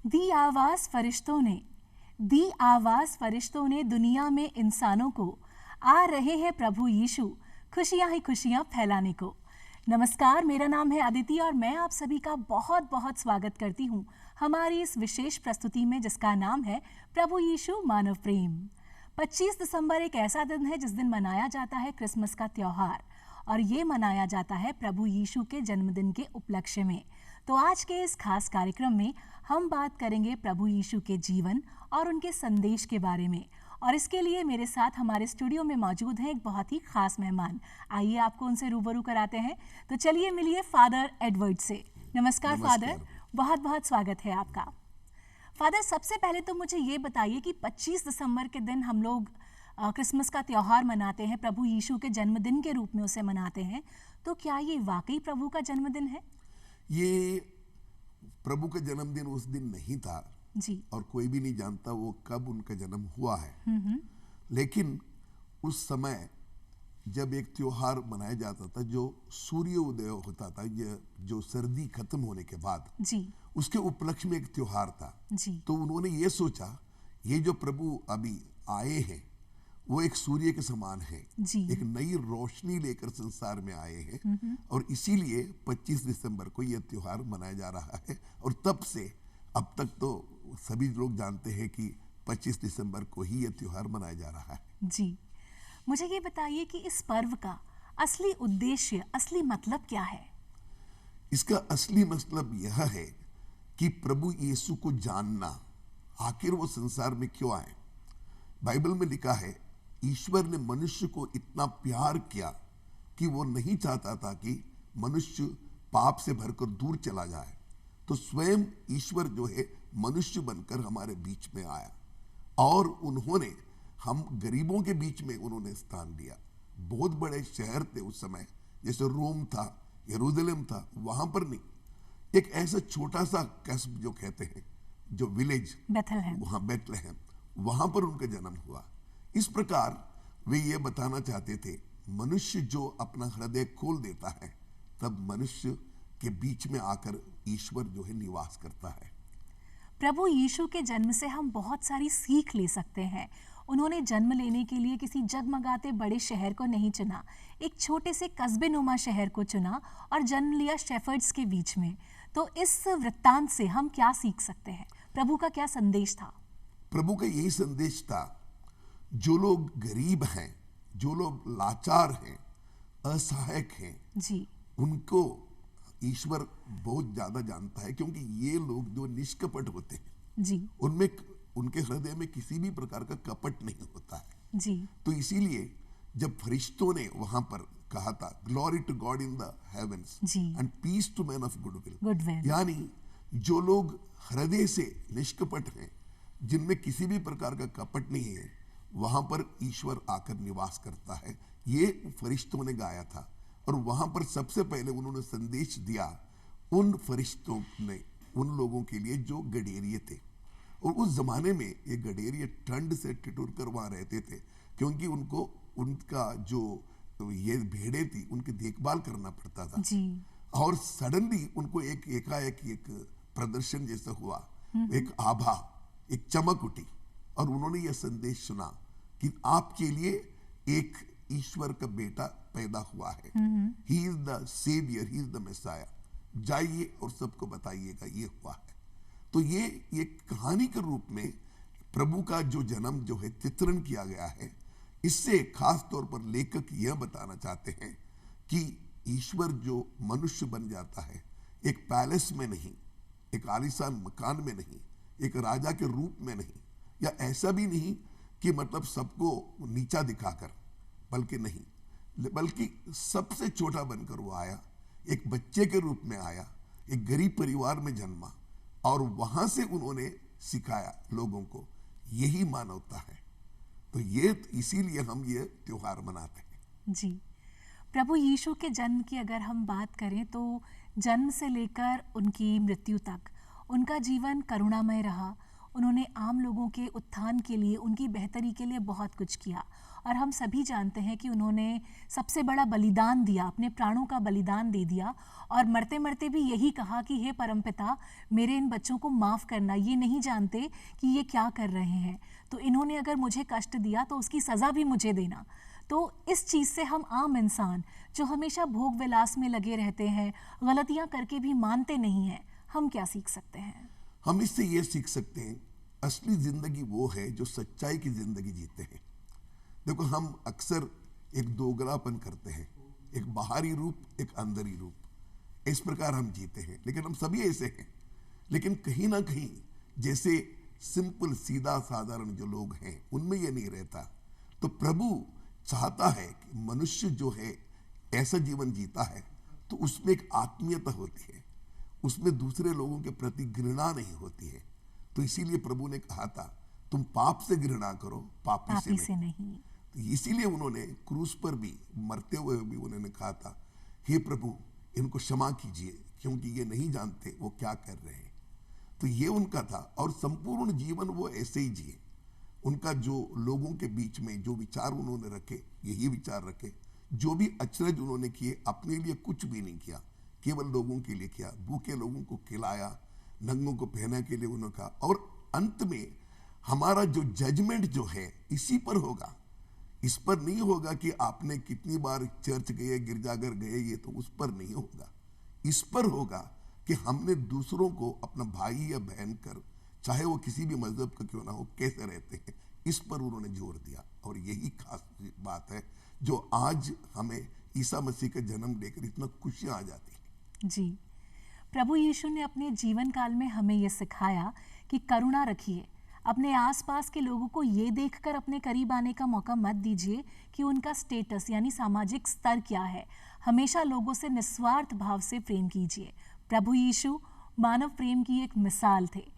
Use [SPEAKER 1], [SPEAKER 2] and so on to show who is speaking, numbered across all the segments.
[SPEAKER 1] दी आवाज फरिश्तों ने दुनिया में इंसानों को, आ रहे हैं प्रभु यीशु खुशियां ही खुशियां फैलाने को। नमस्कार, मेरा नाम है अदिति और मैं आप सभी का बहुत बहुत स्वागत करती हूँ हमारी इस विशेष प्रस्तुति में जिसका नाम है प्रभु यीशु मानव प्रेम। 25 दिसंबर एक ऐसा दिन है जिस दिन मनाया जाता है क्रिसमस का त्योहार और ये मनाया जाता है प्रभु यीशु के जन्मदिन के उपलक्ष्य में। तो आज के इस खास कार्यक्रम में हम बात करेंगे प्रभु यीशु के जीवन और उनके संदेश के बारे में। और इसके लिए मेरे साथ हमारे स्टूडियो में मौजूद हैं एक बहुत ही खास मेहमान। आइए आपको उनसे रूबरू कराते हैं। तो चलिए मिलिए फादर एडवर्ड से। नमस्कार फादर, बहुत बहुत स्वागत है आपका। फादर, सबसे पहले तो मुझे ये बताइए कि 25 दिसंबर के दिन हम लोग क्रिसमस का त्यौहार मनाते हैं, प्रभु यीशु के जन्मदिन के रूप में उसे मनाते हैं। तो क्या ये वाकई प्रभु का जन्मदिन है?
[SPEAKER 2] ये प्रभु का जन्मदिन उस दिन नहीं था
[SPEAKER 1] जी।
[SPEAKER 2] और कोई भी नहीं जानता वो कब उनका जन्म हुआ है। लेकिन उस समय जब एक त्योहार मनाया जाता था जो सूर्य उदय होता था, जो सर्दी खत्म होने के बाद
[SPEAKER 1] जी।
[SPEAKER 2] उसके उपलक्ष्य में एक त्योहार था
[SPEAKER 1] जी।
[SPEAKER 2] तो उन्होंने ये सोचा ये जो प्रभु अभी आए हैं वो एक सूर्य के समान है, एक नई रोशनी लेकर संसार में आए हैं और इसीलिए 25 दिसंबर को यह त्योहार मनाया जा रहा है। और तब से अब तक तो सभी लोग जानते हैं कि 25 दिसंबर को ही यह त्योहार मनाया जा रहा है।
[SPEAKER 1] जी, मुझे ये बताइए कि इस पर्व का असली उद्देश्य, असली मतलब क्या है?
[SPEAKER 2] इसका असली मतलब यह है कि प्रभु यीशु को जानना, आखिर वो संसार में क्यों आए। बाइबल में लिखा है ईश्वर ने मनुष्य को इतना प्यार किया कि वो नहीं चाहता था कि मनुष्य पाप से भरकर दूर चला जाए। तो स्वयं ईश्वर जो है मनुष्य बनकर हमारे बीच में आया और उन्होंने हम गरीबों के बीच में उन्होंने स्थान दिया। बहुत बड़े शहर थे उस समय, जैसे रोम था, यरूशलेम था, वहां पर नहीं, एक ऐसा छोटा सा कस्ब जो कहते हैं, जो विलेज बेथलेहम, वहां पर उनका जन्म हुआ। इस प्रकार वे ये बताना चाहते थे मनुष्य जो अपना हृदय खोल देता है तब मनुष्य के बीच में आकर ईश्वर जो है निवास करता है।
[SPEAKER 1] प्रभु यीशु के जन्म से हम बहुत सारी सीख ले सकते हैं। उन्होंने जन्म लेने के लिए किसी जगमगाते बड़े शहर को नहीं चुना, एक छोटे से कस्बे नुमा शहर को चुना और जन्म लिया शेफर्ड्स के बीच में। तो इस वृत्तांत से हम क्या सीख सकते हैं? प्रभु का क्या संदेश था?
[SPEAKER 2] प्रभु का यही संदेश था, जो लोग गरीब हैं, जो लोग लाचार हैं, असहायक हैं
[SPEAKER 1] जी,
[SPEAKER 2] उनको ईश्वर बहुत ज्यादा जानता है, क्योंकि ये लोग जो निष्कपट होते हैं
[SPEAKER 1] जी,
[SPEAKER 2] उनमें उनके हृदय में किसी भी प्रकार का कपट नहीं होता है
[SPEAKER 1] जी।
[SPEAKER 2] तो इसीलिए जब फरिश्तों ने वहां पर कहा था glory to God in the heavens and peace to man of goodwill, यानी जो लोग हृदय से निष्कपट हैं, जिनमें किसी भी प्रकार का कपट नहीं है, वहां पर ईश्वर आकर निवास करता है। ये फरिश्तों ने गाया था और वहां पर सबसे पहले उन्होंने संदेश दिया उन फरिश्तों ने उन लोगों के लिए जो गडेरिये थे। और उस जमाने में ये गडेरिये ठंड से ठिठुर कर वहां रहते थे, क्योंकि उनको उनका जो ये भेड़ें थी उनकी देखभाल करना पड़ता था
[SPEAKER 1] जी।
[SPEAKER 2] और सडनली उनको एकाएक एक प्रदर्शन जैसा हुआ, एक आभा, एक चमक उठी और उन्होंने यह संदेश सुना कि आपके लिए एक ईश्वर का बेटा पैदा हुआ है, he is the saviour, he is the messiah, जाइए और सबको बताइएगा ये हुआ है। तो ये कहानी के रूप में प्रभु का जो जन्म जो है चित्रण किया गया है। इससे खास तौर पर लेखक यह बताना चाहते हैं कि ईश्वर जो मनुष्य बन जाता है, एक पैलेस में नहीं, एक आलीशान मकान में नहीं, एक राजा के रूप में नहीं, या ऐसा भी नहीं कि मतलब सबको नीचा दिखाकर, बल्कि नहीं, बल्कि सबसे छोटा बनकर वो आया, एक बच्चे के रूप में आया, एक गरीब परिवार में जन्मा और वहां से उन्होंने सिखाया लोगों को यही मानवता है। तो ये इसीलिए हम ये त्योहार मनाते हैं।
[SPEAKER 1] जी, प्रभु यीशु के जन्म की अगर हम बात करें तो जन्म से लेकर उनकी मृत्यु तक उनका जीवन करुणामय रहा। उन्होंने आम लोगों के उत्थान के लिए, उनकी बेहतरी के लिए बहुत कुछ किया। और हम सभी जानते हैं कि उन्होंने सबसे बड़ा बलिदान दिया, अपने प्राणों का बलिदान दे दिया, और मरते मरते भी यही कहा कि हे परमपिता, मेरे इन बच्चों को माफ़ करना, ये नहीं जानते कि ये क्या कर रहे हैं। तो इन्होंने अगर मुझे कष्ट दिया तो उसकी सज़ा भी मुझे देना। तो इस चीज़ से हम आम इंसान जो हमेशा भोग विलास में लगे रहते हैं, गलतियां करके भी मानते नहीं हैं, हम क्या सीख सकते हैं?
[SPEAKER 2] हम इससे ये सीख सकते हैं, असली जिंदगी वो है जो सच्चाई की जिंदगी जीते हैं। देखो, हम अक्सर एक दोगलापन करते हैं, एक बाहरी रूप, एक अंदरी रूप, इस प्रकार हम जीते हैं। लेकिन हम सभी ऐसे हैं, लेकिन कहीं ना कहीं जैसे सिंपल सीधा साधारण जो लोग हैं उनमें ये नहीं रहता। तो प्रभु चाहता है कि मनुष्य जो है ऐसा जीवन जीता है तो उसमें एक आत्मीयता होती है, उसमें दूसरे लोगों के प्रति घृणा नहीं होती है। तो इसीलिए प्रभु ने कहा था, तुम पाप से घृणा करो, पापी से नहीं। तो इसीलिए उन्होंने क्रूस पर भी मरते हुए भी उन्होंने कहा था, हे प्रभु, इनको क्षमा कीजिए क्योंकि ये नहीं जानते वो क्या कर रहे हैं। तो ये उनका था, और संपूर्ण जीवन वो ऐसे ही जिए। उनका जो लोगों के बीच में जो विचार उन्होंने रखे, यही विचार रखे। जो भी अचरज उन्होंने किए, अपने लिए कुछ भी नहीं किया, केवल लोगों के लिए किया। भूखे लोगों को खिलाया, नंगों को पहना के लिए उन्होंने कहा। और अंत में हमारा जो जजमेंट जो है इसी पर होगा, इस पर नहीं होगा कि आपने कितनी बार चर्च गए, गिरजाघर गए, ये तो उस पर नहीं होगा। इस पर होगा कि हमने दूसरों को अपना भाई या बहन कर, चाहे वो किसी भी मजहब का क्यों ना हो, कैसे रहते हैं, इस पर उन्होंने जोर दिया। और यही खास बात है जो आज हमें ईसा मसीह का जन्म लेकर इतना खुशियां आ जाती हैं।
[SPEAKER 1] जी, प्रभु यीशु ने अपने जीवन काल में हमें यह सिखाया कि करुणा रखिए, अपने आसपास के लोगों को ये देखकर अपने करीब आने का मौका मत दीजिए कि उनका स्टेटस यानी सामाजिक स्तर क्या है। हमेशा लोगों से निस्वार्थ भाव से प्रेम कीजिए। प्रभु यीशु मानव प्रेम की एक मिसाल थे।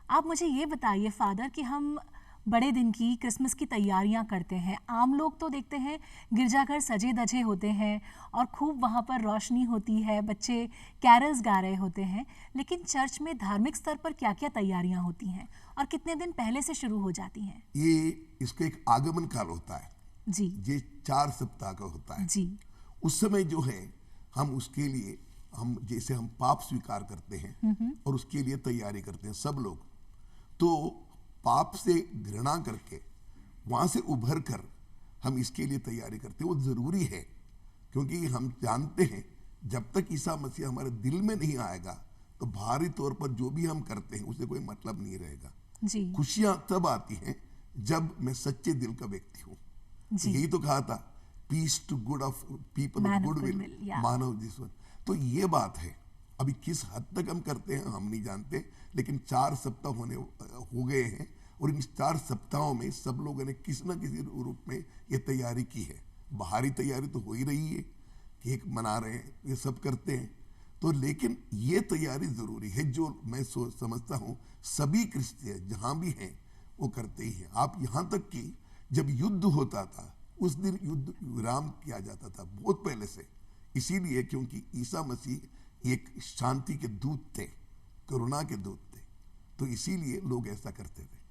[SPEAKER 1] आप मुझे ये बताइए फादर कि हम बड़े दिन की, क्रिसमस की तैयारियां करते हैं। आम लोग तो देखते हैं गिरजाघर सजे धजे होते हैं और खूब वहाँ पर रोशनी होती है, बच्चे कैरल्स गा रहे होते हैं। लेकिन चर्च में धार्मिक स्तर पर क्या क्या तैयारियां होती हैं और कितने दिन पहले से शुरू हो जाती हैं?
[SPEAKER 2] ये इसका एक आगमन काल होता है
[SPEAKER 1] जी,
[SPEAKER 2] ये 4 सप्ताह का होता है।
[SPEAKER 1] जी,
[SPEAKER 2] उस समय जो है हम उसके लिए, हम जैसे हम पाप स्वीकार करते हैं और उसके लिए तैयारी करते हैं सब लोग। तो पाप से घृणा करके वहां से उभर कर हम इसके लिए तैयारी करते हैं। वो जरूरी है क्योंकि हम जानते हैं जब तक ईसा मसीह हमारे दिल में नहीं आएगा तो बाहरी तौर पर जो भी हम करते हैं उसे कोई मतलब नहीं रहेगा।
[SPEAKER 1] जी,
[SPEAKER 2] खुशियां तब आती हैं जब मैं सच्चे दिल का व्यक्ति हूँ।
[SPEAKER 1] जी।
[SPEAKER 2] यही तो कहा था, peace to good of people
[SPEAKER 1] Man
[SPEAKER 2] of
[SPEAKER 1] of
[SPEAKER 2] good will,
[SPEAKER 1] goodwill, yeah.
[SPEAKER 2] मानव दिस वन। तो ये बात है। अभी किस हद तक हम करते हैं हम नहीं जानते, लेकिन 4 सप्ताह हो गए हैं और इन 4 सप्ताहों में सब लोगों ने किसी न किसी रूप में ये तैयारी की है। बाहरी तैयारी तो हो ही रही है, केक मना रहे हैं, ये सब करते हैं। तो लेकिन ये तैयारी जरूरी है जो मैं समझता हूँ सभी क्रिश्चियन जहाँ भी हैं वो करते ही हैं। आप यहाँ तक कि जब युद्ध होता था उस दिन युद्ध विराम किया जाता था बहुत पहले से, इसीलिए क्योंकि ईसा मसीह एक शांति के दूत थे, करुणा के दूत थे, तो इसीलिए लोग ऐसा करते थे।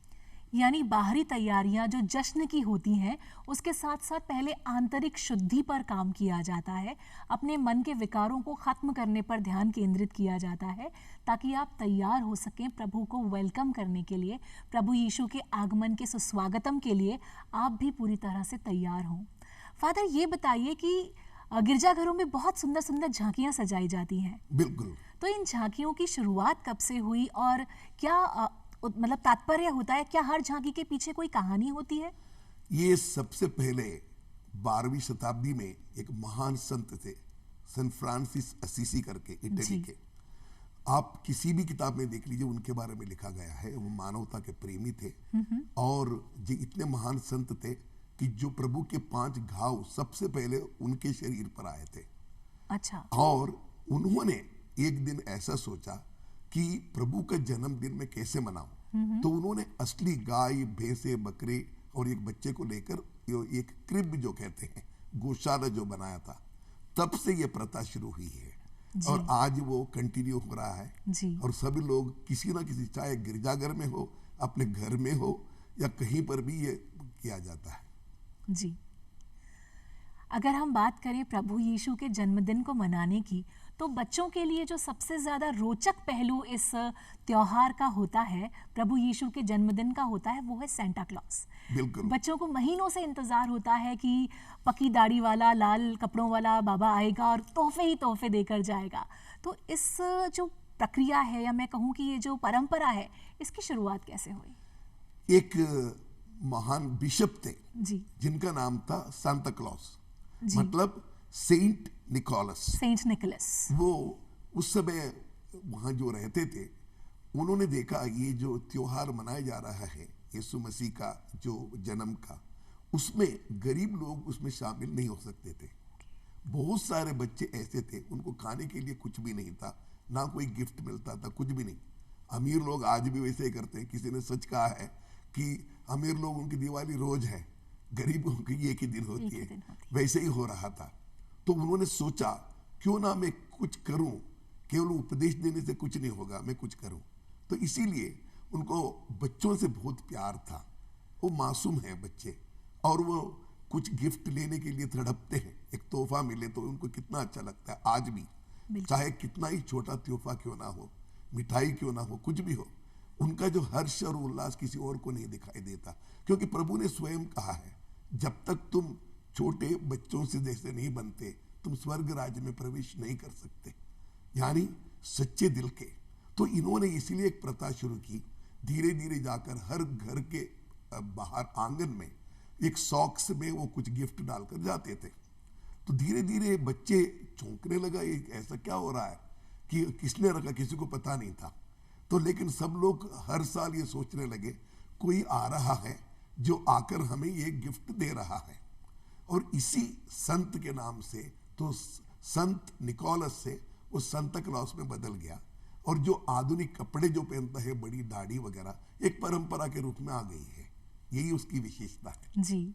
[SPEAKER 1] यानी बाहरी तैयारियां जो जश्न की होती हैं, उसके साथ साथ पहले आंतरिक शुद्धि पर काम किया जाता है, अपने मन के विकारों को खत्म करने पर ध्यान केंद्रित किया जाता है, ताकि आप तैयार हो सकें प्रभु को वेलकम करने के लिए, प्रभु यीशु के आगमन के सुस्वागतम के लिए आप भी पूरी तरह से तैयार हों। फादर, ये बताइए कि गिरजाघरों में बहुत सुंदर सुंदर झांकियां सजाई जाती हैं।
[SPEAKER 2] बिल्कुल।
[SPEAKER 1] तो इन झांकियों की शुरुआत कब से हुई और क्या मतलब तात्पर्य होता है? क्या हर झांकी के पीछे कोई कहानी होती है?
[SPEAKER 2] ये सबसे पहले 12वीं शताब्दी में एक महान संत थे, सन फ्रांसिस असीसी करके, इटली के। आप किसी भी किताब में देख लीजिए, उनके बारे में लिखा गया है। वो मानवता के प्रेमी थे और ये इतने महान संत थे कि जो प्रभु के 5 घाव सबसे पहले उनके शरीर पर आए थे।
[SPEAKER 1] अच्छा।
[SPEAKER 2] और उन्होंने एक दिन ऐसा सोचा कि प्रभु का जन्मदिन मैं कैसे मनाऊं। तो उन्होंने असली गाय, भैंसे, बकरे और एक बच्चे को लेकर एक क्रिब जो कहते हैं, गौशाला जो बनाया था, तब से ये प्रथा शुरू हुई है और आज वो कंटिन्यू हो रहा है।
[SPEAKER 1] जी।
[SPEAKER 2] और सभी लोग किसी ना किसी, चाहे गिरजाघर में हो अपने घर में हो या कहीं पर भी ये किया जाता है।
[SPEAKER 1] जी, अगर हम बात करें प्रभु यीशु के जन्मदिन को मनाने की, तो बच्चों के लिए जो सबसे ज़्यादा रोचक पहलू इस त्योहार का होता है, प्रभु यीशु के जन्मदिन का होता है, वो है सेंटा क्लॉज।
[SPEAKER 2] बिल्कुल।
[SPEAKER 1] बच्चों को महीनों से इंतज़ार होता है कि पकी दाढ़ी वाला, लाल कपड़ों वाला बाबा आएगा और तोहफे ही तोहफे देकर जाएगा। तो इस जो प्रक्रिया है, या मैं कहूँ कि ये जो परंपरा है, इसकी शुरुआत कैसे हुई?
[SPEAKER 2] एक महान बिशप थे
[SPEAKER 1] जी
[SPEAKER 2] जिनका नाम था सांता क्लॉज,
[SPEAKER 1] जी,
[SPEAKER 2] मतलब सेंट निकोलस।
[SPEAKER 1] Saint Nicholas.
[SPEAKER 2] वो उस समय वहाँ जो रहते थे, उन्होंने देखा ये जो त्योहार मनाया जा रहा है यीशु मसीह का जो जन्म का, उसमें गरीब लोग उसमें शामिल नहीं हो सकते थे। बहुत सारे बच्चे ऐसे थे, उनको खाने के लिए कुछ भी नहीं था, ना कोई गिफ्ट मिलता था, कुछ भी नहीं। अमीर लोग आज भी वैसे ही करते हैं। किसी ने सच कहा है कि अमीर लोगों की दिवाली रोज है, गरीबों की एक ही दिन होती है। वैसे ही हो रहा था। तो उन्होंने सोचा क्यों ना मैं कुछ करूं, केवल उपदेश देने से कुछ नहीं होगा, मैं कुछ करूं। तो इसीलिए उनको बच्चों से बहुत प्यार था। वो मासूम हैं बच्चे, और वो कुछ गिफ्ट लेने के लिए तड़पते हैं। एक तोहफा मिले तो उनको कितना अच्छा लगता है। आज भी चाहे कितना ही छोटा तोहफा क्यों ना हो, मिठाई क्यों ना हो, कुछ भी हो, उनका जो हर्ष और उल्लास किसी और को नहीं दिखाई देता। क्योंकि प्रभु ने स्वयं कहा है, जब तक तुम छोटे बच्चों से जैसे नहीं बनते, तुम स्वर्ग राज्य में प्रवेश नहीं कर सकते, यानी सच्चे दिल के। तो इन्होंने इसीलिए एक प्रथा शुरू की, धीरे धीरे जाकर हर घर के बाहर आंगन में एक सॉक्स में वो कुछ गिफ्ट डालकर जाते थे। तो धीरे धीरे बच्चे चौंकने लगा, ये ऐसा क्या हो रहा है कि किसने रखा, किसी को पता नहीं था। तो लेकिन सब लोग हर साल ये सोचने लगे, कोई आ रहा है जो आकर हमें ये गिफ्ट दे रहा है। और इसी संत के नाम से, तो संत निकोलस से वो सांता क्लॉज में बदल गया। और जो आधुनिक कपड़े जो पहनता है, बड़ी दाढ़ी वगैरह, एक परंपरा के रूप में आ गई है। यही उसकी विशेषता है।
[SPEAKER 1] जी,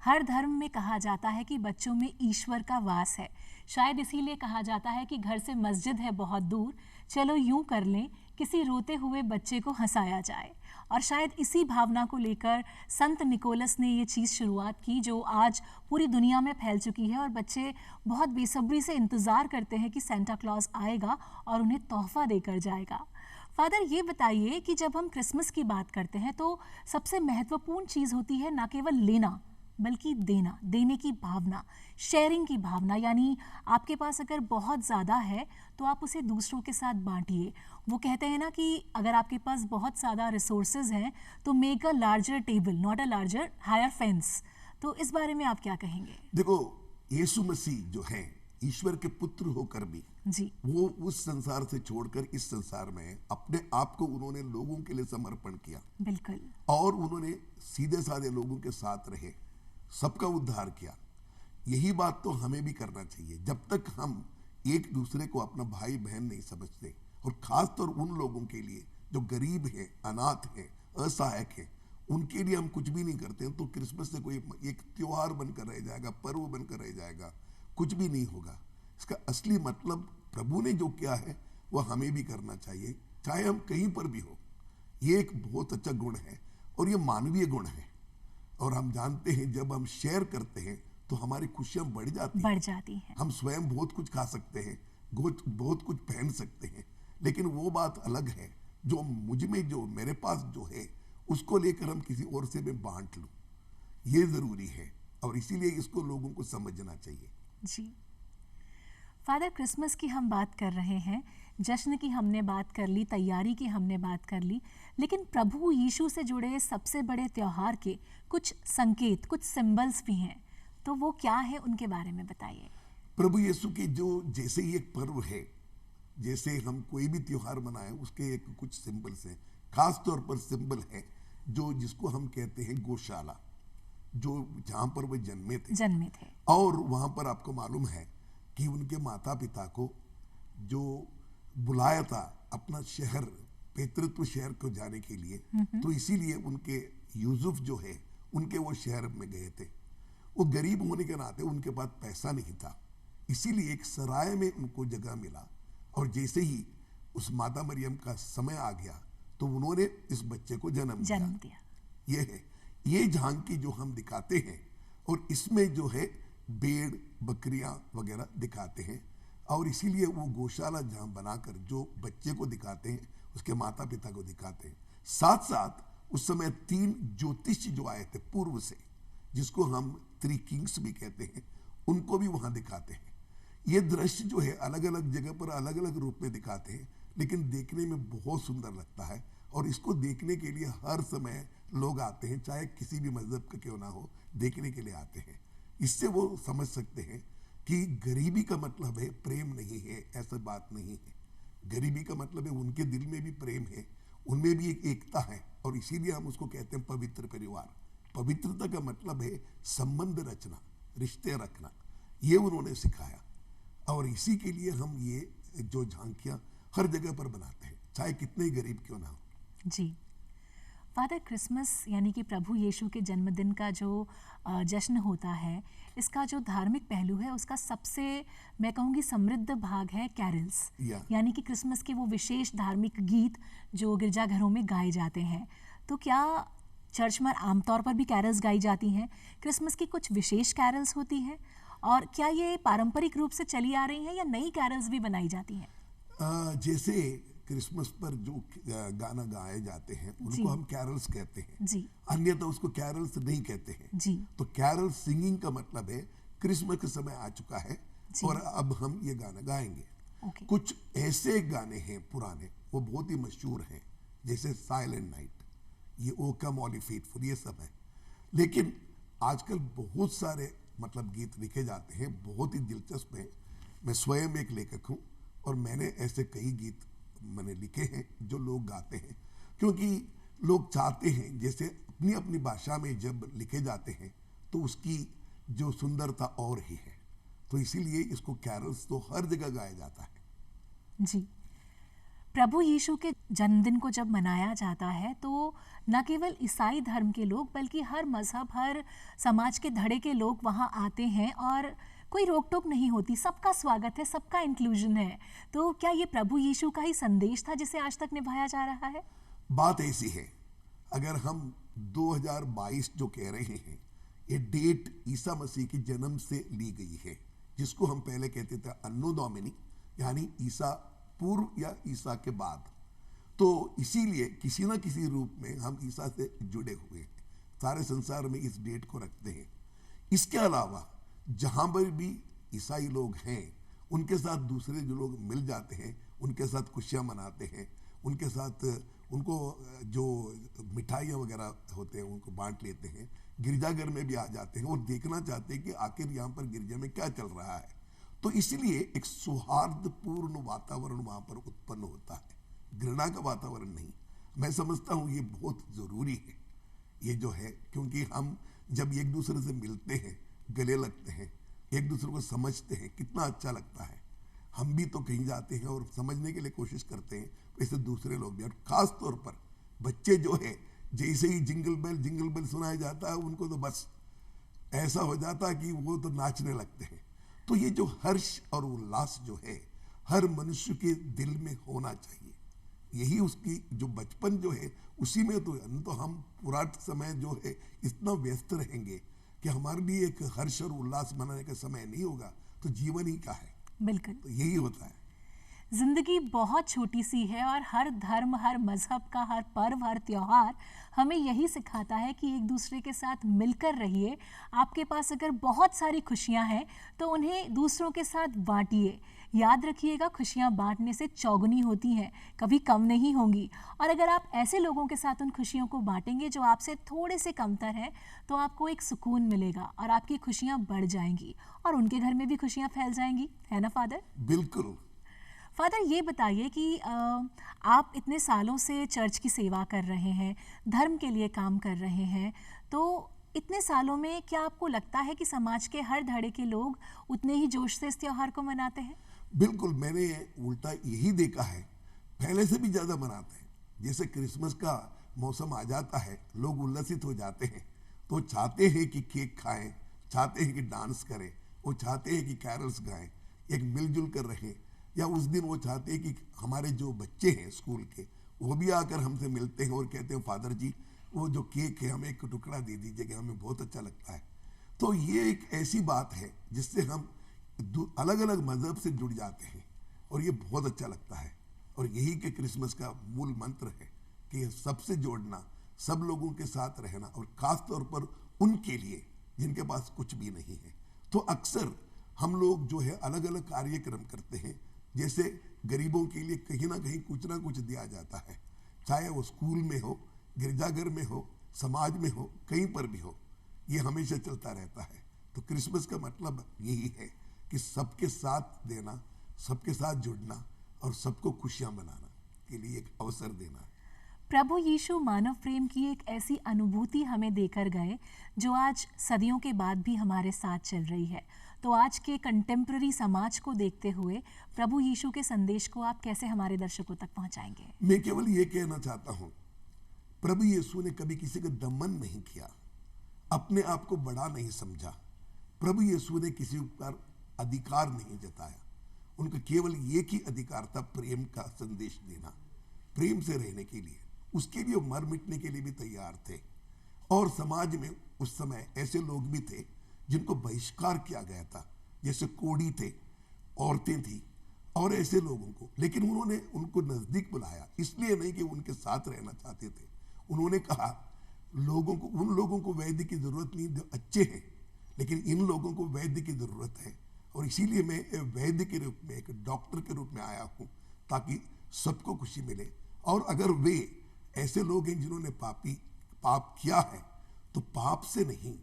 [SPEAKER 1] हर धर्म में कहा जाता है कि बच्चों में ईश्वर का वास है। शायद इसीलिए कहा जाता है कि घर से मस्जिद है बहुत दूर, चलो यूं कर लें किसी रोते हुए बच्चे को हंसाया जाए। और शायद इसी भावना को लेकर संत निकोलस ने ये चीज़ शुरुआत की, जो आज पूरी दुनिया में फैल चुकी है। और बच्चे बहुत बेसब्री से इंतज़ार करते हैं कि सेंटा क्लॉज आएगा और उन्हें तोहफा देकर जाएगा। फादर, ये बताइए कि जब हम क्रिसमस की बात करते हैं, तो सबसे महत्वपूर्ण चीज़ होती है ना केवल लेना, बल्कि देना, देने की भावना, शेयरिंग की भावना। यानी आपके पास अगर बहुत ज़्यादा है तो आप उसे दूसरों के साथ बांटिए। वो कहते हैं ना कि अगर आपके पास बहुत ज़्यादा रिसोर्सेज हैं तो make a larger table, not a larger higher fence. तो इस बारे में आप क्या कहेंगे?
[SPEAKER 2] देखो, यीशु मसीह जो है ईश्वर के पुत्र होकर भी
[SPEAKER 1] जी,
[SPEAKER 2] वो उस संसार से छोड़कर इस संसार में अपने आप को उन्होंने लोगों के लिए समर्पण किया।
[SPEAKER 1] बिल्कुल।
[SPEAKER 2] और उन्होंने सीधे साधे लोगों के साथ रहे, सबका उद्धार किया। यही बात तो हमें भी करना चाहिए। जब तक हम एक दूसरे को अपना भाई बहन नहीं समझते, और खास तौर उन लोगों के लिए जो गरीब हैं, अनाथ हैं, असहायक हैं, उनके लिए हम कुछ भी नहीं करते हैं, तो क्रिसमस से कोई एक त्योहार बनकर रह जाएगा, पर्व बनकर रह जाएगा, कुछ भी नहीं होगा। इसका असली मतलब प्रभु ने जो किया है वो हमें भी करना चाहिए, चाहे हम कहीं पर भी हो। ये एक बहुत अच्छा गुण है और ये मानवीय गुण है। और हम जानते हैं जब हम शेयर करते हैं तो हमारी खुशियां बढ़ जाती हैं। हम स्वयं बहुत कुछ खा सकते हैं, बहुत कुछ पहन सकते हैं, लेकिन वो बात अलग है जो मुझ में, जो मेरे पास जो है, उसको लेकर हम किसी और से मैं बांट लूं। ये जरूरी है और इसीलिए इसको लोगों को समझना चाहिए।
[SPEAKER 1] जी फादर, क्रिसमस की हम बात कर रहे हैं, जश्न की हमने बात कर ली, तैयारी की हमने बात कर ली, लेकिन प्रभु यीशु से जुड़े सबसे बड़े त्योहार के कुछ संकेत, कुछ सिंबल्स भी हैं, तो वो क्या है, उनके बारे में बताइए।
[SPEAKER 2] प्रभु यीशु के जो जैसे ही एक पर्व है, जैसे हम कोई भी त्योहार मनाएं, उसके एक कुछ सिंबल्स हैं। खास तौर पर सिंबल है जो जिसको हम कहते हैं गौशाला, जो जहां पर वो जन्मे थे। और वहां पर आपको मालूम है कि उनके माता पिता को जो बुलाया था अपना शहर, पितृत्व शहर को जाने के लिए, तो इसीलिए उनके यूसुफ जो है उनके वो शहर में गए थे। वो गरीब होने के नाते उनके पास पैसा नहीं था, इसीलिए एक सराय में उनको जगह मिला। और जैसे ही उस माता मरियम का समय आ गया तो उन्होंने इस बच्चे को जन्म
[SPEAKER 1] दिया।
[SPEAKER 2] ये है ये झांकी जो हम दिखाते हैं, और इसमें जो है भेड़ बकरियां वगैरह दिखाते हैं, और इसीलिए वो गौशाला जहां बनाकर जो बच्चे को दिखाते हैं उसके माता पिता को दिखाते हैं। साथ साथ उस समय 3 ज्योतिषी जो आए थे पूर्व से, जिसको हम 3 किंग्स भी कहते हैं, उनको भी वहां दिखाते हैं। ये दृश्य जो है अलग अलग जगह पर अलग अलग रूप में दिखाते हैं, लेकिन देखने में बहुत सुंदर लगता है, और इसको देखने के लिए हर समय लोग आते हैं, चाहे किसी भी मजहब का क्यों ना हो, देखने के लिए आते हैं। इससे वो समझ सकते हैं कि गरीबी का मतलब है प्रेम नहीं है, ऐसा बात नहीं है। गरीबी का मतलब है उनके दिल में भी प्रेम है, उनमें भी एक एकता है, और इसीलिए हम उसको कहते हैं पवित्र परिवार। पवित्रता का मतलब है संबंध रचना, रिश्ते रखना, ये उन्होंने सिखाया, और इसी के लिए हम ये जो झांकियां हर जगह पर बनाते हैं, चाहे कितने ही गरीब क्यों ना हो।
[SPEAKER 1] जी फादर, क्रिसमस यानी कि प्रभु यीशु के जन्मदिन का जो जश्न होता है, इसका जो धार्मिक पहलू है उसका सबसे मैं कहूँगी समृद्ध भाग है कैरल्स, यानी कि क्रिसमस के वो विशेष धार्मिक गीत जो गिरजाघरों में गाए जाते हैं। तो क्या चर्च में आमतौर पर भी कैरल्स गाई जाती हैं? क्रिसमस की कुछ विशेष कैरल्स होती हैं, और क्या ये पारंपरिक रूप से चली आ रही हैं या नई कैरल्स भी बनाई जाती हैं?
[SPEAKER 2] जैसे क्रिसमस पर जो गाना गाए जाते हैं उनको हम कैरल्स कहते हैं
[SPEAKER 1] जी।
[SPEAKER 2] अन्यथा उसको कैरल्स नहीं कहते हैं
[SPEAKER 1] जी।
[SPEAKER 2] तो कैरल सिंगिंग का मतलब है क्रिसमस का समय आ चुका है और अब हम ये गाना गाएंगे। कुछ ऐसे गाने हैं पुराने, वो बहुत ही मशहूर हैं, जैसे साइलेंट नाइट, ये ओ कम ऑल फेथफुल, ये सब है। लेकिन आजकल बहुत सारे मतलब गीत लिखे जाते हैं, बहुत ही दिलचस्प है। मैं स्वयं एक लेखक हूँ और मैंने ऐसे कई गीत मैंने लिखे हैं जो लोग गाते हैं, क्योंकि लोग चाहते हैं, जैसे अपनी अपनी भाषा में जब लिखे जाते हैं तो उसकी जो सुंदरता और ही है, तो इसीलिए इसको कैरल्स तो हर जगह गाया जाता है।
[SPEAKER 1] जी। प्रभु यीशु के जन्मदिन को जब मनाया जाता है तो न केवल ईसाई धर्म के लोग बल्कि हर मजहब, हर समाज के धड़े के लोग वहाँ आते हैं और कोई रोक टोक नहीं होती, सबका स्वागत है, सबका इंक्लूजन है। तो क्या ये प्रभु यीशु का ही संदेश था जिसे आज तक निभाया जा रहा है?
[SPEAKER 2] बात ऐसी है, अगर हम 2022 जो कह रहे हैं, ये डेट ईसा मसीह के जन्म से ली गई है, जिसको हम पहले कहते थे अन्नो डोमिनी, यानी ईसा पूर्व या ईसा के बाद। तो इसीलिए किसी ना किसी रूप में हम ईसा से जुड़े हुए हैं, सारे संसार में इस डेट को रखते हैं। इसके अलावा जहां पर भी ईसाई लोग हैं उनके साथ दूसरे जो लोग मिल जाते हैं, उनके साथ खुशियां मनाते हैं, उनके साथ उनको जो मिठाइयाँ वगैरह होते हैं उनको बांट लेते हैं, गिरजाघर में भी आ जाते हैं और देखना चाहते हैं कि आखिर यहाँ पर गिरजा में क्या चल रहा है। तो इसलिए एक सौहार्दपूर्ण वातावरण वहाँ पर उत्पन्न होता है, घृणा का वातावरण नहीं। मैं समझता हूँ ये बहुत ज़रूरी है ये जो है, क्योंकि हम जब एक दूसरे से मिलते हैं, गले लगते हैं, एक दूसरे को समझते हैं, कितना अच्छा लगता है। हम भी तो कहीं जाते हैं और समझने के लिए कोशिश करते हैं, वैसे दूसरे लोग भी। और खास तौर पर बच्चे जो है, जैसे ही जिंगल बेल सुनाया जाता है, उनको तो बस ऐसा हो जाता है कि वो तो नाचने लगते हैं। तो ये जो हर्ष और उल्लास जो है हर मनुष्य के दिल में होना चाहिए, यही उसकी जो बचपन जो है उसी में तो हम पूरा समय जो है इतना व्यस्त रहेंगे कि हमारे लिए एक हर्ष और उल्लास मनाने का समय नहीं होगा, तो जीवन ही क्या है।
[SPEAKER 1] बिल्कुल,
[SPEAKER 2] तो यही होता है।
[SPEAKER 1] जिंदगी बहुत छोटी सी है और हर धर्म, हर मजहब का हर पर्व, हर त्योहार हमें यही सिखाता है कि एक दूसरे के साथ मिलकर रहिए। आपके पास अगर बहुत सारी खुशियां हैं तो उन्हें दूसरों के साथ बांटिए। याद रखिएगा, खुशियां बांटने से चौगुनी होती हैं, कभी कम नहीं होंगी। और अगर आप ऐसे लोगों के साथ उन खुशियों को बांटेंगे जो आपसे थोड़े से कमतर हैं, तो आपको एक सुकून मिलेगा और आपकी खुशियां बढ़ जाएंगी और उनके घर में भी खुशियां फैल जाएंगी, है ना फादर?
[SPEAKER 2] बिल्कुल।
[SPEAKER 1] फादर, ये बताइए कि आप इतने सालों से चर्च की सेवा कर रहे हैं, धर्म के लिए काम कर रहे हैं, तो इतने सालों में क्या आपको लगता है कि समाज के हर धड़े के लोग उतने ही जोश से इस त्योहार को मनाते हैं?
[SPEAKER 2] बिल्कुल, मैंने उल्टा यही देखा है, पहले से भी ज़्यादा मनाते हैं। जैसे क्रिसमस का मौसम आ जाता है, लोग उल्लसित हो जाते हैं, तो चाहते हैं कि केक खाएं, चाहते हैं कि डांस करें, वो चाहते हैं कि कैरल्स गाएं, एक मिलजुल कर रहें। या उस दिन वो चाहते हैं कि हमारे जो बच्चे हैं स्कूल के, वो भी आकर हमसे मिलते हैं और कहते हैं फादर जी वो जो केक है हमें एक टुकड़ा दे दीजिएगा, हमें बहुत अच्छा लगता है। तो ये एक ऐसी बात है जिससे हम अलग अलग मजहब से जुड़ जाते हैं और ये बहुत अच्छा लगता है। और यही कि क्रिसमस का मूल मंत्र है कि सबसे जोड़ना, सब लोगों के साथ रहना, और खास तौर पर उनके लिए जिनके पास कुछ भी नहीं है। तो अक्सर हम लोग जो है अलग अलग कार्यक्रम करते हैं, जैसे गरीबों के लिए कहीं ना कुछ दिया जाता है, चाहे वो स्कूल में हो, गिरजाघर में हो, समाज में हो, कहीं पर भी हो, ये हमेशा चलता रहता है। तो क्रिसमस का मतलब यही है कि सबके साथ देना, सबके साथ जुड़ना और सबको खुशियां मनाना के लिए एक अवसर देना।
[SPEAKER 1] प्रभु यीशु मानव प्रेम की एक ऐसी अनुभूति हमें देकर गए जो आज सदियों के बाद भी हमारे साथ चल रही है। तो आज के कंटेम्प्रेरी समाज को देखते हुए प्रभु यीशु के संदेश को आप कैसे हमारे दर्शकों तक पहुंचाएंगे?
[SPEAKER 2] मैं केवल ये कहना चाहता हूं, प्रभु यीशु ने कभी किसी का दमन नहीं किया, अपने आप को बड़ा नहीं समझा। प्रभु यीशु ने किसी पर अधिकार नहीं जताया। उनका केवल एक ही अधिकार था, प्रेम का संदेश देना, प्रेम से रहने के लिए। उसके लिए मर मिटने के लिए भी तैयार थे। और समाज में उस समय ऐसे लोग भी थे जिनको बहिष्कार किया गया था, जैसे कोढ़ी थे, औरतें थी और ऐसे लोगों को। लेकिन उन्होंने उनको नजदीक बुलाया, इसलिए नहीं कि उनके साथ रहना चाहते थे। उन्होंने कहा लोगों को, उन लोगों को वैद्य की जरूरत नहीं जो अच्छे हैं, लेकिन इन लोगों को वैद्य की जरूरत है। और इसीलिए मैं वैद्य के रूप में, एक डॉक्टर के रूप में आया हूं, ताकि सबको खुशी मिले। और अगर वे ऐसे लोग हैं जिन्होंने पाप किया है, तो पाप से नहीं,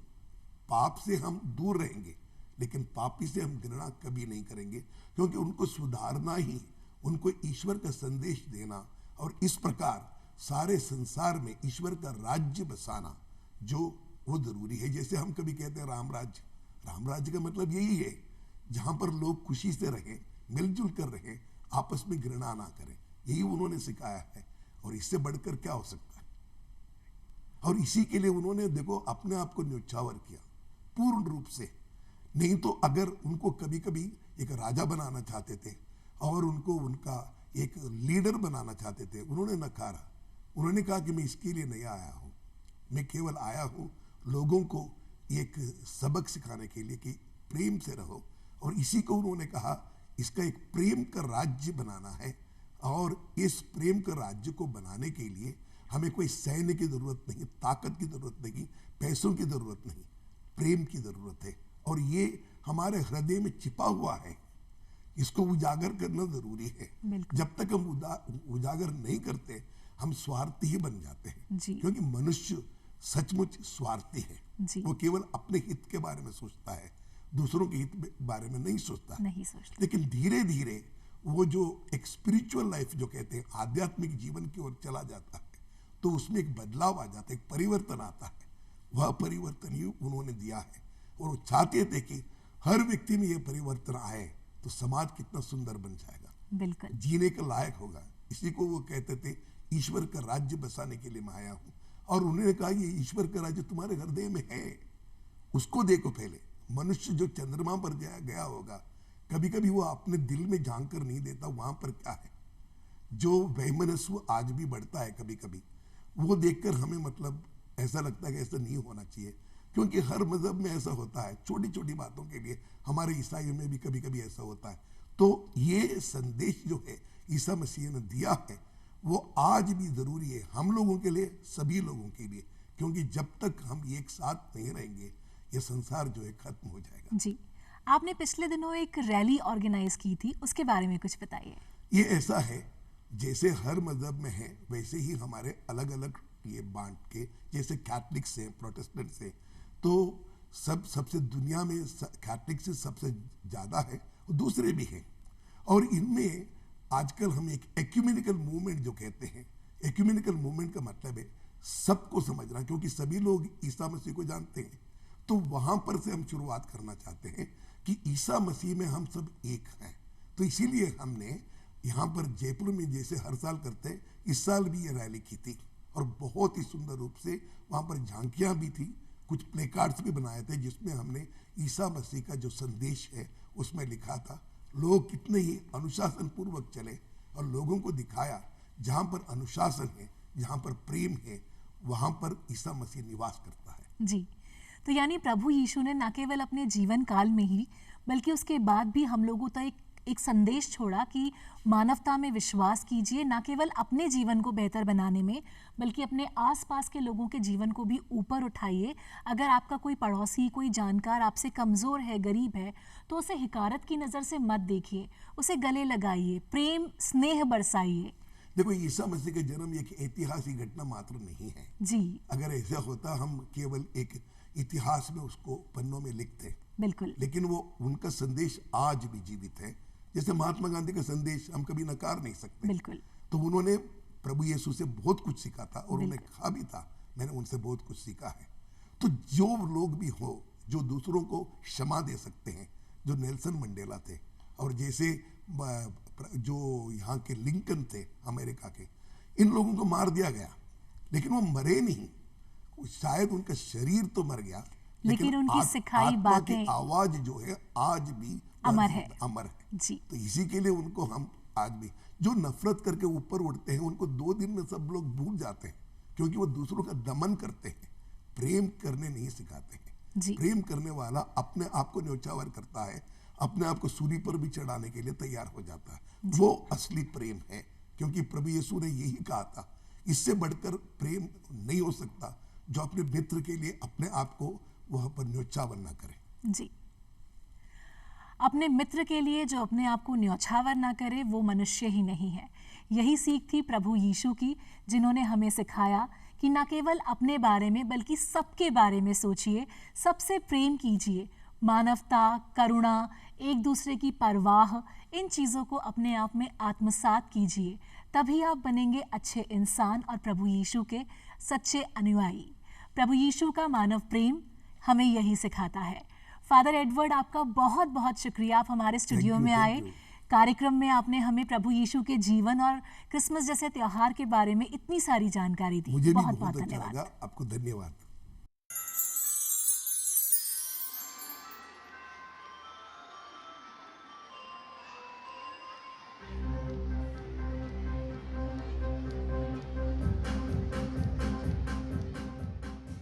[SPEAKER 2] पाप से हम दूर रहेंगे, लेकिन पापी से हम घृणा कभी नहीं करेंगे, क्योंकि उनको सुधारना ही, उनको ईश्वर का संदेश देना और इस प्रकार सारे संसार में ईश्वर का राज्य बसाना जो वो जरूरी है। जैसे हम कभी कहते हैं राम राज्य, राम राज्य का मतलब यही है जहां पर लोग खुशी से रहें, मिलजुल कर रहें, आपस में घृणा ना करें। यही उन्होंने सिखाया है और इससे बढ़कर क्या हो सकता है। और इसी के लिए उन्होंने देखो अपने आप को न्यौछावर किया पूर्ण रूप से। नहीं तो अगर उनको कभी कभी एक राजा बनाना चाहते थे और उनको उनका एक लीडर बनाना चाहते थे, उन्होंने नकारा। उन्होंने कहा कि मैं इसके लिए नहीं आया हूं, मैं केवल आया हूं लोगों को एक सबक सिखाने के लिए कि प्रेम से रहो। और इसी को उन्होंने कहा इसका एक प्रेम का राज्य बनाना है। और इस प्रेम का राज्य को बनाने के लिए हमें कोई सैन्य की जरूरत नहीं, ताकत की जरूरत नहीं, पैसों की जरूरत नहीं, प्रेम की जरूरत है। और ये हमारे हृदय में छिपा हुआ है, इसको उजागर करना जरूरी है। जब तक हम उजागर नहीं करते, हम स्वार्थी ही बन जाते हैं। क्योंकि मनुष्य सचमुच स्वार्थी है, वो केवल अपने हित के बारे में सोचता है, दूसरों के हित के बारे में नहीं सोचता। लेकिन धीरे धीरे वो जो एक स्पिरिचुअल लाइफ जो कहते हैं, आध्यात्मिक जीवन की ओर चला जाता है, तो उसमें एक बदलाव आ जाता है, एक परिवर्तन आता है। वह परिवर्तन ही उन्होंने दिया है और वो चाहते थे कि हर व्यक्ति में यह परिवर्तन आए तो समाज कितना सुंदर बन जाएगा,
[SPEAKER 1] बिल्कुल
[SPEAKER 2] जीने के लायक होगा। इसी को वो कहते थे ईश्वर का राज्य बसाने के लिए मैं आया हूं। और उन्होंने कहा ये ईश्वर का राज्य तुम्हारे हृदय में है, उसको देखो पहले। मनुष्य जो चंद्रमा पर गया होगा, कभी कभी वो अपने दिल में झांक कर नहीं देता वहां पर क्या है। जो वैमनस्व आज भी बढ़ता है कभी कभी, वो देखकर हमें मतलब ऐसा लगता है कि ऐसा नहीं होना चाहिए, क्योंकि हर मजहब में ऐसा होता है। छोटी छोटी बातों के लिए हमारे ईसाइयों में भी कभी कभी ऐसा होता है। तो ये संदेश जो है ईसा मसीह ने दिया है, वो आज भी जरूरी है हम लोगों के लिए, सभी लोगों के लिए। क्योंकि जब तक हम एक साथ नहीं रहेंगे, ये संसार जो है खत्म हो जाएगा।
[SPEAKER 1] जी, आपने पिछले दिनों एक रैली ऑर्गेनाइज की थी, उसके बारे में कुछ बताइए।
[SPEAKER 2] ये ऐसा है जैसे हर मजहब में है वैसे ही हमारे अलग अलग ये बांट के, जैसे कैथलिक से, प्रोटेस्टेंट से, तो सबसे दुनिया में कैथलिक से सबसे ज्यादा है, दूसरे भी हैं। और इनमें आजकल हम एक एक्यूमेनिकल मूवमेंट जो कहते हैं, एक्यूमेनिकल मूवमेंट का मतलब है सबको समझना, क्योंकि सभी लोग ईसा मसीह को जानते हैं। तो वहां पर से हम शुरुआत करना चाहते हैं कि ईसा मसीह में हम सब एक हैं। तो इसीलिए हमने यहाँ पर जयपुर में जैसे हर साल करते हैं, इस साल भी ये रैली की थी और बहुत ही सुंदर रूप से वहाँ पर झांकियाँ भी थी, कुछ प्ले कार्ड्स भी बनाए थे जिसमें हमने ईसा मसीह का जो संदेश है उसमें लिखा था। लोग कितने ही अनुशासन पूर्वक चले और लोगों को दिखाया जहां पर अनुशासन है, जहां पर प्रेम है, वहां पर ईसा मसीह निवास करता है।
[SPEAKER 1] जी, तो यानी प्रभु यीशु ने न केवल अपने जीवन काल में ही बल्कि उसके बाद भी हम लोगों तक एक संदेश छोड़ा कि मानवता में विश्वास कीजिए, न केवल अपने जीवन को बेहतर बनाने में बल्कि अपने आसपास के लोगों के जीवन को भी ऊपर उठाइए। अगर आपका कोई पड़ोसी, कोई जानकार आपसे कमज़ोर है, गरीब है, तो उसे हिकारत की नज़र से मत देखिए, उसे गले लगाइए, प्रेम स्नेह बरसाइए।
[SPEAKER 2] देखो, ईसा मसीह का जन्म एक ऐतिहासिक घटना मात्र नहीं है
[SPEAKER 1] जी,
[SPEAKER 2] अगर ऐसा होता हम केवल एक इतिहास में उसको पन्नों में लिखते,
[SPEAKER 1] बिल्कुल,
[SPEAKER 2] लेकिन वो उनका संदेश आज भी जीवित है। जैसे महात्मा गांधी का संदेश हम कभी नकार नहीं सकते।
[SPEAKER 1] बिल्कुल,
[SPEAKER 2] तो उन्होंने प्रभु यीशु से बहुत कुछ सीखा था और उन्होंने कहा भी था, मैंने उनसे बहुत कुछ सीखा है। तो जो लोग भी हो जो दूसरों को क्षमा दे सकते हैं, जो नेल्सन मंडेला थे, और जैसे जो यहाँ के लिंकन थे अमेरिका के, इन लोगों को मार दिया गया लेकिन वो मरे नहीं। शायद उनका शरीर तो मर गया,
[SPEAKER 1] लेकिन उनकी सिखाई बातें,
[SPEAKER 2] आवाज जो है आज भी
[SPEAKER 1] अमर है।
[SPEAKER 2] अमर है
[SPEAKER 1] जी,
[SPEAKER 2] तो इसी के लिए उनको हम आज भी, जो नफरत करके ऊपर उठते हैं, उनको 2 दिन में सब लोग भूल जाते हैं, क्योंकि वो दूसरों का दमन करते हैं, प्रेम करने नहीं सिखाते हैं।
[SPEAKER 1] जी,
[SPEAKER 2] प्रेम करने वाला अपने आप को न्योछावर करता है, अपने आप को सूली पर भी चढ़ाने के लिए तैयार हो जाता है। वो असली प्रेम है, क्योंकि प्रभु यीशु ने यही कहा था, इससे बढ़कर प्रेम नहीं हो सकता जो अपने मित्र के लिए अपने आप को वह पर न्योछावर न करे।
[SPEAKER 1] जी, अपने मित्र के लिए जो अपने आप को न्यौछावर ना करे वो मनुष्य ही नहीं है। यही सीख थी प्रभु यीशु की, जिन्होंने हमें सिखाया कि न केवल अपने बारे में बल्कि सबके बारे में सोचिए, सबसे प्रेम कीजिए, मानवता, करुणा, एक दूसरे की परवाह, इन चीज़ों को अपने आप में आत्मसात कीजिए, तभी आप बनेंगे अच्छे इंसान और प्रभु यीशु के सच्चे अनुयायी। प्रभु यीशु का मानव प्रेम हमें यही सिखाता है। फादर एडवर्ड, आपका बहुत बहुत शुक्रिया, आप हमारे स्टूडियो में आए। कार्यक्रम में आपने हमें प्रभु यीशु के जीवन और क्रिसमस जैसे त्योहार के बारे में इतनी सारी जानकारी दी।
[SPEAKER 2] मुझे भी
[SPEAKER 1] बहुत
[SPEAKER 2] बहुत अच्छा
[SPEAKER 1] धन्यवाद।
[SPEAKER 2] लगा। आपको धन्यवाद।